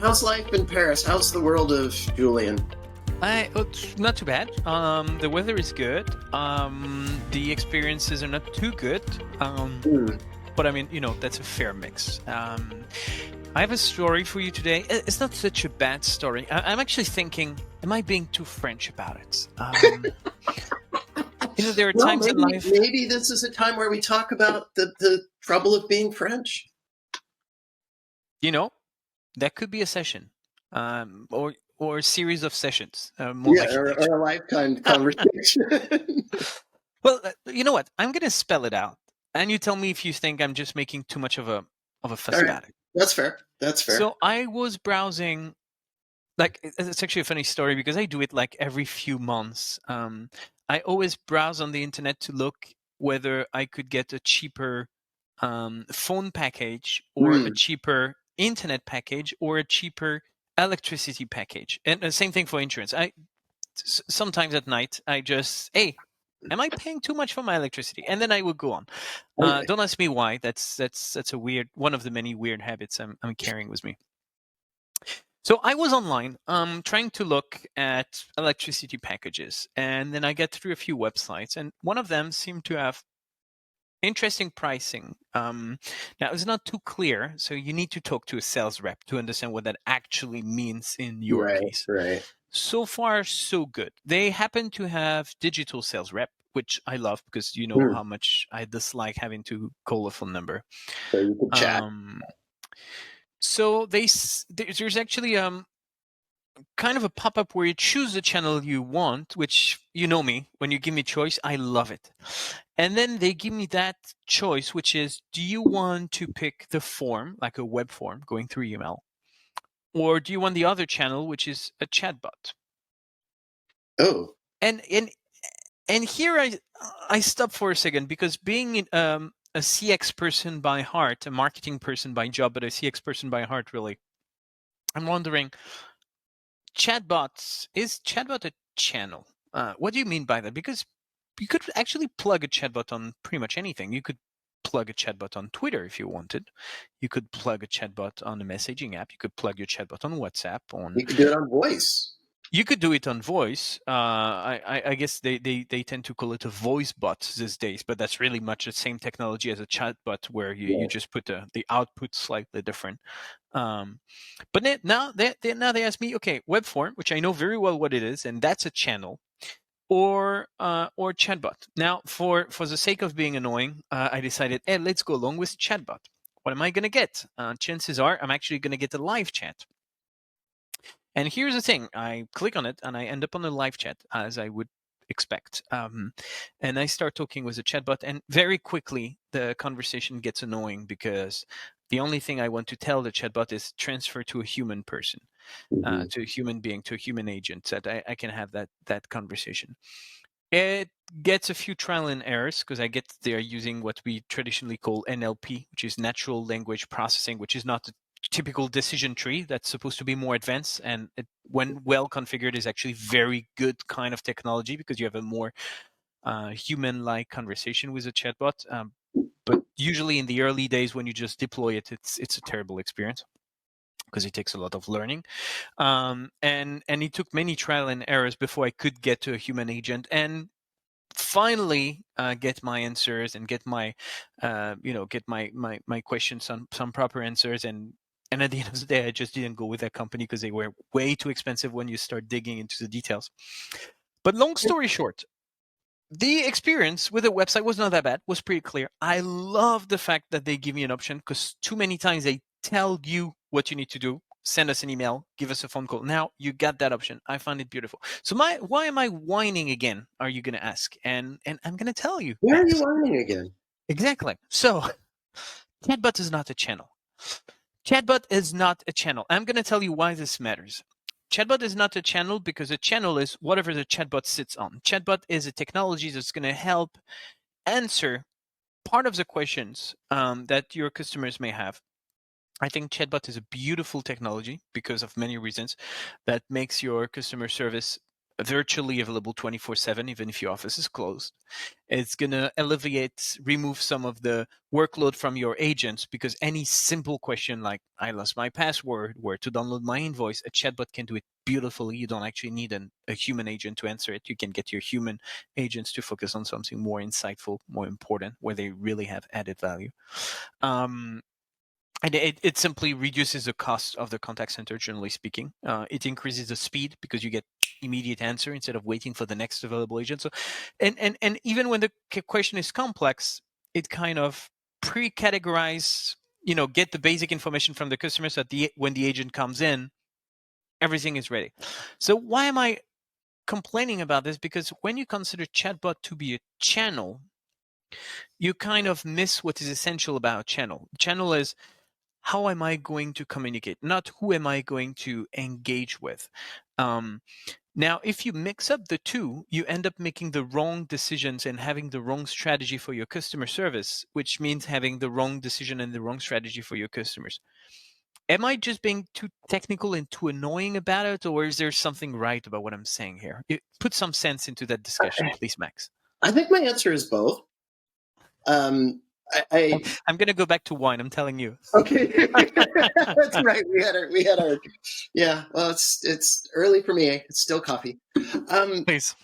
How's life in Paris? How's the world of Julien? It's not too bad. The weather is good. The experiences are not too good. Hmm. But I mean, that's a fair mix. I have a story for you today. It's not such a bad story. I'm actually thinking, am I being too French about it? There are Well, times in life, maybe this is a time where we talk about the trouble of being French. that could be a session, or a series of sessions, more Yeah, like it or actually. a lifetime conversation. Well, you know what? I'm gonna spell it out, and you tell me if you think I'm just making too much of a fuss All right, about it. that's fair. That's fair. So I was browsing. Like, it's actually a funny story because I do it like every few months. I always browse on the internet to look whether I could get a cheaper phone package, or a Hmm. cheaper internet package, or a cheaper electricity package. And the same thing for insurance. Sometimes at night I just, hey, am I paying too much for my electricity? And then I would go on. Don't ask me why. That's a weird, one of the many weird habits I'm carrying with me. So I was online trying to look at electricity packages, and then I get through a few websites, and one of them seemed to have interesting pricing. Now, it's not too clear, so you need to talk to a sales rep to understand what that actually means in your Right, case. right. So far, so good. They happen to have digital sales rep, which I love because you know Hmm. how much I dislike having to call a phone number. So you could chat. So there's actually kind of a pop-up where you choose the channel you want, which, you know me, when you give me choice, I love it. And then they give me that choice, which is, do you want to pick the form, like a web form going through email, or do you want the other channel, which is a chatbot? Oh, And here I stop for a second, because being a CX person by heart, a marketing person by job, but a CX person by heart, really, I'm wondering, is chatbot a channel? What do you mean by that? Because you could actually plug a chatbot on pretty much anything. You could plug a chatbot on Twitter if you wanted. You could plug a chatbot on a messaging app. You could plug your chatbot on WhatsApp. you could do it on voice. You could do it on voice. I guess they tend to call it a voice bot these days, but that's really much the same technology as a chatbot, where you just put the output slightly different. But now they ask me, okay, web form, which I know very well what it is, and that's a channel, or chatbot. Now, for the sake of being annoying, I decided, hey, let's go along with chatbot. What am I going to get? Chances are I'm actually going to get a live chat. And here's the thing: I click on it and I end up on a live chat, as I would expect. And I start talking with a chatbot, and very quickly the conversation gets annoying, because the only thing I want to tell the chatbot is transfer to a human person, Mm-hmm. to a human being, to a human agent, that I can have that conversation. It gets a few trial and errors, because I get they're using what we traditionally call NLP, which is natural language processing, which is not the typical decision tree. That's supposed to be more advanced, and when well configured, is actually very good kind of technology, because you have a more human-like conversation with a chatbot. But usually in the early days, when you just deploy it, it's a terrible experience, because it takes a lot of learning. And it took many trial and errors before I could get to a human agent, and finally get my answers, and get my get my questions some proper answers. And at the end of the day, I just didn't go with that company, because they were way too expensive when you start digging into the details. But long story short, the experience with the website was not that bad, was pretty clear. I love the fact that they give me an option, because too many times they tell you what you need to do: send us an email, give us a phone call. Now you got that option. I find it beautiful. So why am I whining again, are you going to ask? And I'm going to tell you. Where are you learning again? Exactly. So chatbot is not a channel. Chatbot is not a channel. I'm going to tell you why this matters. Chatbot is not a channel because a channel is whatever the chatbot sits on. Chatbot is a technology that's going to help answer part of the questions that your customers may have. I think chatbot is a beautiful technology because of many reasons that makes your customer service virtually available 24/7, even if your office is closed. It's going to remove some of the workload from your agents, because any simple question like, I lost my password, where to download my invoice, a chatbot can do it beautifully. You don't actually need a human agent to answer it. You can get your human agents to focus on something more insightful, more important, where they really have added value. And it simply reduces the cost of the contact center, generally speaking. It increases the speed because you get immediate answer instead of waiting for the next available agent. So, and even when the question is complex, it kind of pre-categorize, get the basic information from the customer, so that when the agent comes in, everything is ready. So why am I complaining about this? Because when you consider chatbot to be a channel, you kind of miss what is essential about channel. Channel is, how am I going to communicate, not who am I going to engage with. Now, if you mix up the two, you end up making the wrong decisions and having the wrong strategy for your customer service, which means having the wrong decision and the wrong strategy for your customers. Am I just being too technical and too annoying about it, or is there something right about what I'm saying here? Put some sense into that discussion, please, Max. I think my answer is both. I'm going to go back to wine. I'm telling you. Okay, that's right. We had our. Yeah, well, it's early for me. It's still coffee. Please.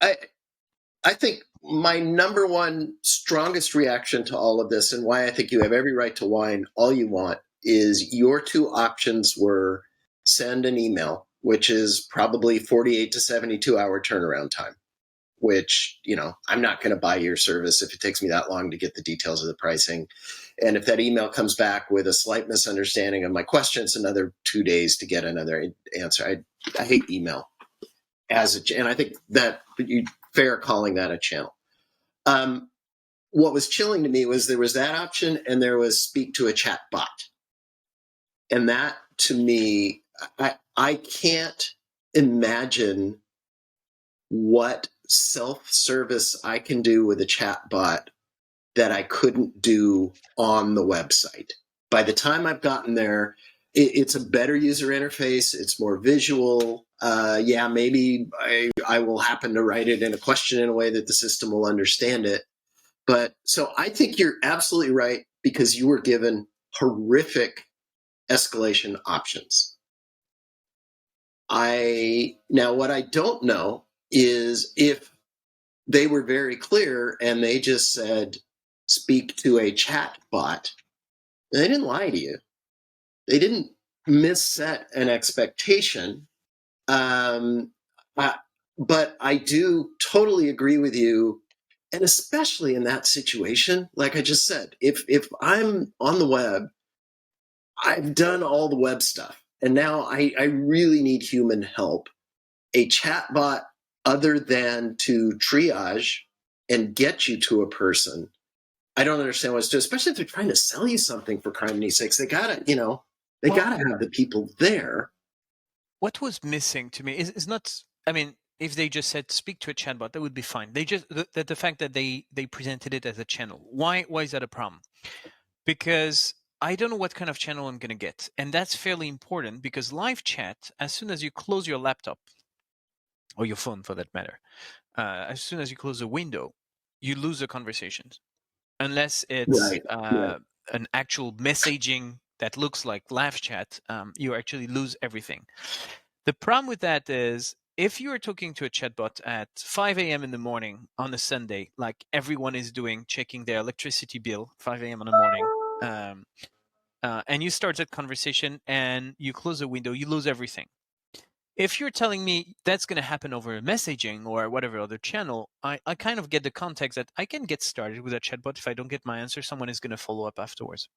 I think my number one strongest reaction to all of this, and why I think you have every right to whine all you want, is your two options were send an email, which is probably 48 to 72 hour turnaround time, which, I'm not going to buy your service if it takes me that long to get the details of the pricing. And if that email comes back with a slight misunderstanding of my questions, another 2 days to get another answer. I hate email and I think that you fair calling that a channel. What was chilling to me was there was that option, and there was speak to a chat bot. And that, to me, I can't imagine what self-service I can do with a chat bot that I couldn't do on the website. By the time I've gotten there, it's a better user interface. It's more visual. Maybe I will happen to write it in a question in a way that the system will understand it. But so I think you're absolutely right, because you were given horrific escalation options. Now what I don't know is if they were very clear and they just said, speak to a chat bot. They didn't lie to you. They didn't misset an expectation. But I do totally agree with you. And especially in that situation, like I just said, if I'm on the web, I've done all the web stuff, and now I really need human help. A chatbot, other than to triage and get you to a person, I don't understand what it's doing, especially if they're trying to sell you something, for criminy sakes. They gotta have the people there. What was missing to me is not, if they just said speak to a chatbot, that would be fine. They just, the fact that they presented it as a channel. Why is that a problem? Because I don't know what kind of channel I'm going to get. And that's fairly important, because live chat, as soon as you close your laptop, or your phone for that matter, as soon as you close the window, you lose the conversations. Unless it's an actual messaging that looks like live chat, you actually lose everything. The problem with that is, if you are talking to a chatbot at 5 a.m. in the morning on a Sunday, like everyone is doing, checking their electricity bill, 5 a.m. in the morning, and you start that conversation and you close the window, you lose everything. If you're telling me that's going to happen over messaging or whatever other channel, I kind of get the context that I can get started with a chatbot. If I don't get my answer, someone is going to follow up afterwards.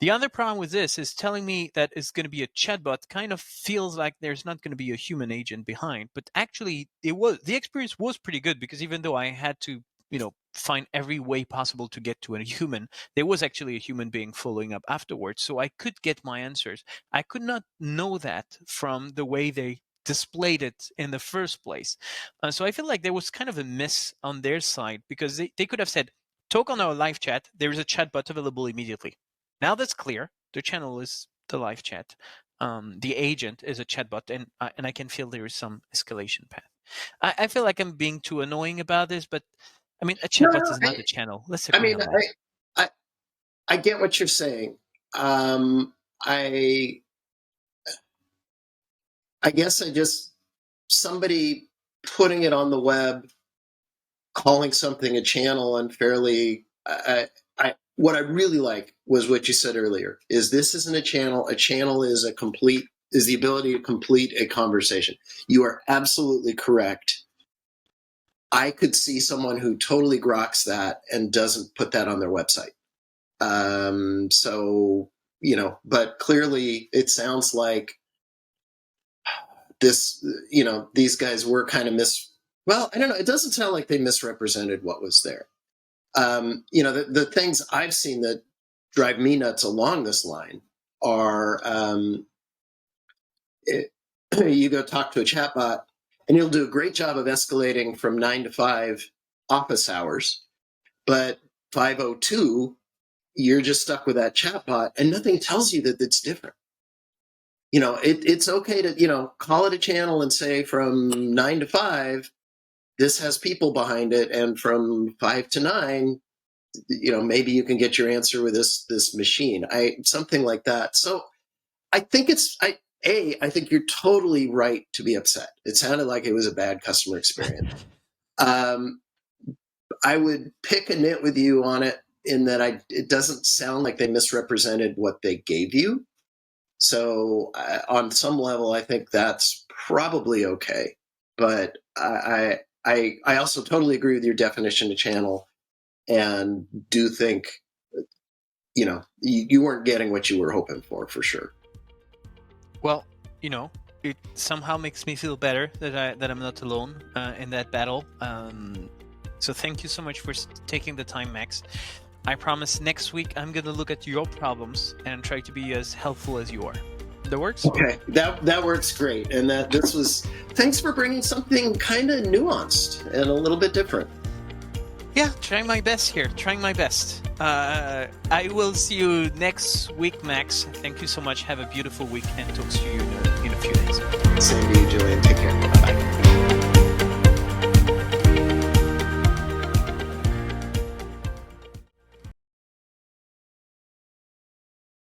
The other problem with this is telling me that it's going to be a chatbot kind of feels like there's not going to be a human agent behind. But actually, the experience was pretty good, because even though I had to, find every way possible to get to a human, there was actually a human being following up afterwards. So I could get my answers. I could not know that from the way they displayed it in the first place. So I feel like there was kind of a miss on their side, because they could have said, talk on our live chat. There is a chatbot available immediately. Now that's clear. The channel is the live chat. The agent is a chatbot, and I can feel there is some escalation path. I feel like I'm being too annoying about this, but I mean, a No, chatbot is not a channel. Let's I agree mean, on that. I, I get what you're saying. I guess somebody putting it on the web, calling something a channel unfairly. What I really like was what you said earlier. Is this isn't a channel? A channel is the ability to complete a conversation. You are absolutely correct. I could see someone who totally groks that and doesn't put that on their website. So, but clearly it sounds like this, these guys were kind of well, I don't know. It doesn't sound like they misrepresented what was there. The things I've seen that drive me nuts along this line are, you go talk to a chatbot and you'll do a great job of escalating from 9 to 5 office hours, but 5:02, you're just stuck with that chatbot and nothing tells you that it's different. It's okay to, call it a channel and say from 9 to 5, this has people behind it. And from 5 to 9, maybe you can get your answer with this machine. Something like that. So I think I think you're totally right to be upset. It sounded like it was a bad customer experience. I would pick a nit with you on it in that it doesn't sound like they misrepresented what they gave you. So on some level, I think that's probably okay. But I also totally agree with your definition of channel, and do think, you weren't getting what you were hoping for sure. Well, it somehow makes me feel better that I'm not alone in that battle. So thank you so much for taking the time, Max. I promise next week I'm going to look at your problems and try to be as helpful as you are. That works? Okay, that works great. And thanks for bringing something kind of nuanced and a little bit different. Yeah, trying my best here. Trying my best. I will see you next week, Max. Thank you so much. Have a beautiful week and talk to you in a few days. Same